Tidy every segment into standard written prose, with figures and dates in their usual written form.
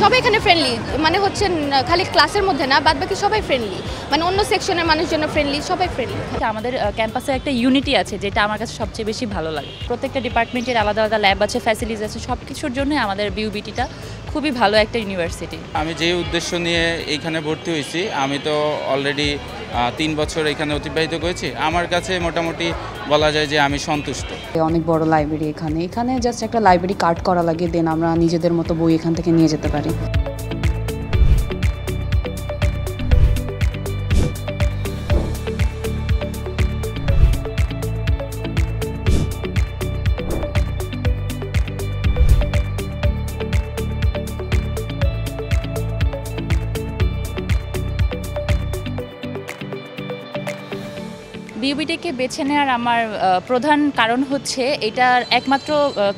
সবাই এখানে ফ্রেন্ডলি, মানে হচ্ছে খালি ক্লাসের মধ্যে না, বাদ বাকি সবাই ফ্রেন্ডলি, মানে অন্য সেকশনের মানুষজন ফ্রেন্ডলি, সবাই ফ্রেন্ডলি। আমাদের ক্যাম্পাসে একটা ইউনিটি আছে যেটা আমার কাছে সবচেয়ে বেশি ভালো লাগে। প্রত্যেকটা ডিপার্টমেন্টের আলাদা আলাদা ল্যাব আছে, ফ্যাসিলিটিস আছে, সব কিছুর জন্য আমাদের বিউবিটিটা খুবই ভালো একটা ইউনিভার্সিটি। আমি যে উদ্দেশ্য নিয়ে এইখানে ভর্তি হয়েছি, আমি তো অলরেডি 3 বছর এখানে অতিবাহিত করেছি। আমার কাছে মোটামুটি বলা যায় যে আমি সন্তুষ্ট। অনেক বড় লাইব্রেরি এখানে জাস্ট একটা লাইব্রেরি কার্ড করা লাগে, দেন আমরা নিজেদের মতো বই এখান থেকে নিয়ে যেতে পারি। বিউবিটিকে বেছে নেওয়ার আমার প্রধান কারণ হচ্ছে এটার একমাত্র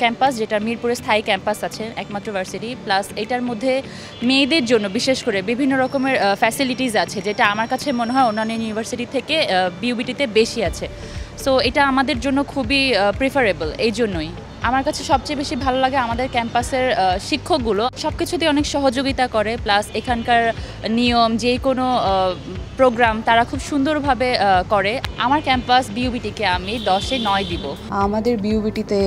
ক্যাম্পাস, যেটা মিরপুরে স্থায়ী ক্যাম্পাস আছে, একমাত্র ভার্সিটি, প্লাস এটার মধ্যে মেয়েদের জন্য বিশেষ করে বিভিন্ন রকমের ফ্যাসিলিটিস আছে, যেটা আমার কাছে মনে হয় অন্যান্য ইউনিভার্সিটি থেকে বিউবিটিতে বেশি আছে। সো এটা আমাদের জন্য খুবই প্রিফারেবল। এই জন্যই আমার কাছে সবচেয়ে বেশি ভালো লাগে আমাদের ক্যাম্পাসের শিক্ষকগুলো সব কিছুতে অনেক সহযোগিতা করে, প্লাস এখানকার নিয়ম যে কোনো প্রোগ্রাম তারা খুব সুন্দরভাবে করে। আমার ক্যাম্পাস বিউবিটিকে আমি 10-এ 9 দিব। আমাদের বিউবিটিতে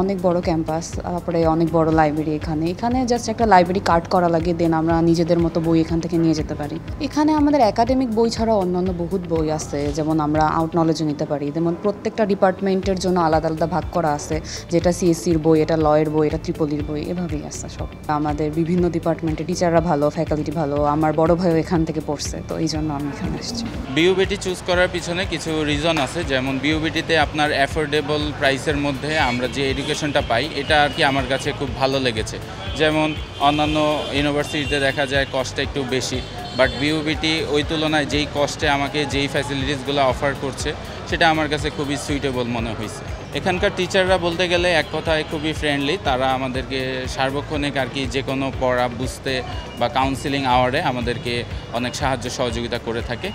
অনেক বড় ক্যাম্পাস, তারপরে অনেক বড় লাইব্রেরি এখানে জাস্ট একটা লাইব্রেরি কার্ড করা লাগে, দেন আমরা নিজেদের মতো বই এখান থেকে নিয়ে যেতে পারি। এখানে আমাদের একাডেমিক বই ছাড়াও অন্যান্য বহুত বই আছে, যেমন আমরা আউট নলেজও নিতে পারি। যেমন প্রত্যেকটা ডিপার্টমেন্টের জন্য আলাদা আলাদা ভাগ করা আছে, যেটা সিএসসির বই, এটা লয়ের বই, এটা ত্রিপলির বই, এভাবেই আছে সব। আমাদের বিভিন্ন ডিপার্টমেন্টে টিচাররা ভালো, ফ্যাকাল্টি ভালো। আমার বড় ভাইও এখান থেকে পড়ছে, তো এই জন্য আমি এখানে আসছি। বিউবিটি চুজ করার পিছনে কিছু রিজন আছে, যেমন বিউবিটিতে আপনার অ্যাফোর্ডেবল প্রাইসের মধ্যে আমরা যে এডুকেশনটা পাই, এটা আর কি আমার কাছে খুব ভালো লেগেছে। যেমন অন্যান্য ইউনিভার্সিটিতে দেখা যায় কস্টটা একটু বেশি, বাট বিউবিটি ওই তুলনায় যেই কস্টে আমাকে যেই ফ্যাসিলিটিসগুলো অফার করছে, সেটা আমার কাছে খুবই সুইটেবল মনে হয়েছে। এখানকার টিচাররা বলতে গেলে এক কথায় খুবই ফ্রেন্ডলি। তারা আমাদেরকে সার্বক্ষণিক আর কি যে কোনো পড়া বুঝতে বা কাউন্সিলিং আওয়ারে আমাদেরকে অনেক সাহায্য সহযোগিতা করে থাকে।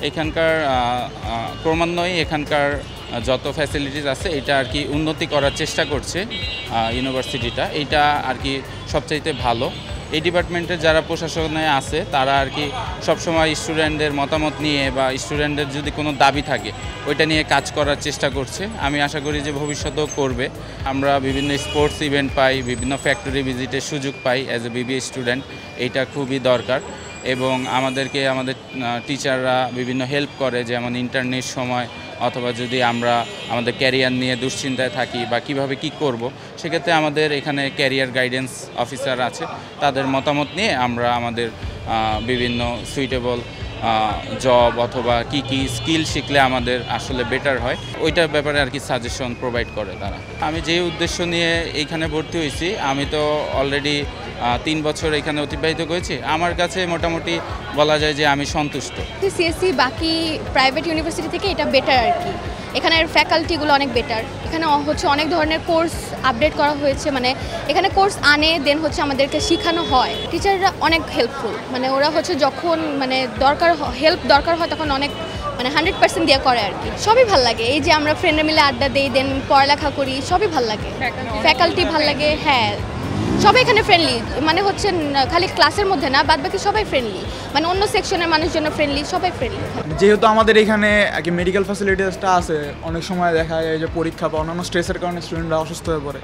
এখানকার ক্রমান্বয়ে এখানকার যত ফ্যাসিলিটিস আছে এটা আর কি উন্নতি করার চেষ্টা করছে ইউনিভার্সিটিটা, এটা আর কি সবচাইতে ভালো। এই ডিপার্টমেন্টের যারা প্রশাসনে আছে তারা আর কি সবসময় স্টুডেন্টদের মতামত নিয়ে বা স্টুডেন্টদের যদি কোনো দাবি থাকে ওইটা নিয়ে কাজ করার চেষ্টা করছে। আমি আশা করি যে ভবিষ্যতেও করবে। আমরা বিভিন্ন স্পোর্টস ইভেন্ট পাই, বিভিন্ন ফ্যাক্টরি ভিজিটের সুযোগ পাই অ্যাজ এ বিবিএ স্টুডেন্ট, এইটা খুবই দরকার। এবং আমাদেরকে আমাদের টিচাররা বিভিন্ন হেল্প করে, যেমন ইন্টারনেট সময় অথবা যদি আমরা আমাদের ক্যারিয়ার নিয়ে দুশ্চিন্তায় থাকি বা কিভাবে কি করব, সেক্ষেত্রে আমাদের এখানে ক্যারিয়ার গাইডেন্স অফিসার আছে, তাদের মতামত নিয়ে আমরা আমাদের বিভিন্ন সুইটেবল জব অথবা কি স্কিল শিখলে আমাদের আসলে বেটার হয়, ওইটার ব্যাপারে আর কি সাজেশন প্রোভাইড করে তারা। আমি যে উদ্দেশ্য নিয়ে এইখানে ভর্তি হয়েছি, আমি তো অলরেডি 3 বছর এখানে অতিবাহিত করেছি। আমার কাছে মোটামুটি বলা যায় যে আমি সন্তুষ্ট। সিএসসি বাকি প্রাইভেট ইউনিভার্সিটি থেকে এটা বেটার আর কি। এখানের ফ্যাকাল্টিগুলো অনেক বেটার। এখানে হচ্ছে অনেক ধরনের কোর্স আপডেট করা হয়েছে, মানে এখানে কোর্স আনে দেন হচ্ছে আমাদেরকে শেখানো হয়। টিচাররা অনেক হেল্পফুল, মানে ওরা হচ্ছে যখন মানে হেল্প দরকার হয় তখন অনেক মানে 100% দিয়ে করে আর কি। সবই ভাল লাগে, এই যে আমরা ফ্রেন্ডরা মিলে আড্ডা দিই, দেন পড়ালেখা করি, সবই ভাল লাগে। ফ্যাকাল্টি ভাল লাগে, সবাই এখানে ফ্রেন্ডলি, মানে হচ্ছে খালি ক্লাসের মধ্যে না, বাদ বাকি সবাই ফ্রেন্ডলি, মানে অন্য সেকশনের মানুষজন ফ্রেন্ডলি, সবাই ফ্রেন্ডলি। যেহেতু আমাদের এখানে মেডিকেল ফ্যাসিলিটিসটা আছে, অনেক সময় দেখা যায় যে পরীক্ষা বা অন্যান্য স্ট্রেসের কারণে স্টুডেন্টরা অসুস্থ হয়ে পড়ে।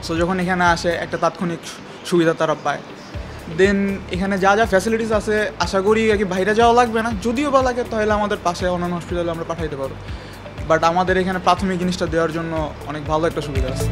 সো যখন এখানে আসে একটা তাৎক্ষণিক সুবিধা তারা পায়। দেন এখানে যা যা ফ্যাসিলিটিস আছে আশা করি আর কি বাইরে যাওয়া লাগবে না, যদিও বা লাগে তাহলে আমাদের পাশে অন্যান্য হসপিটালে আমরা পাঠাইতে পারবো। বাট আমাদের এখানে প্রাথমিক জিনিসটা দেওয়ার জন্য অনেক ভালো একটা সুবিধা আছে।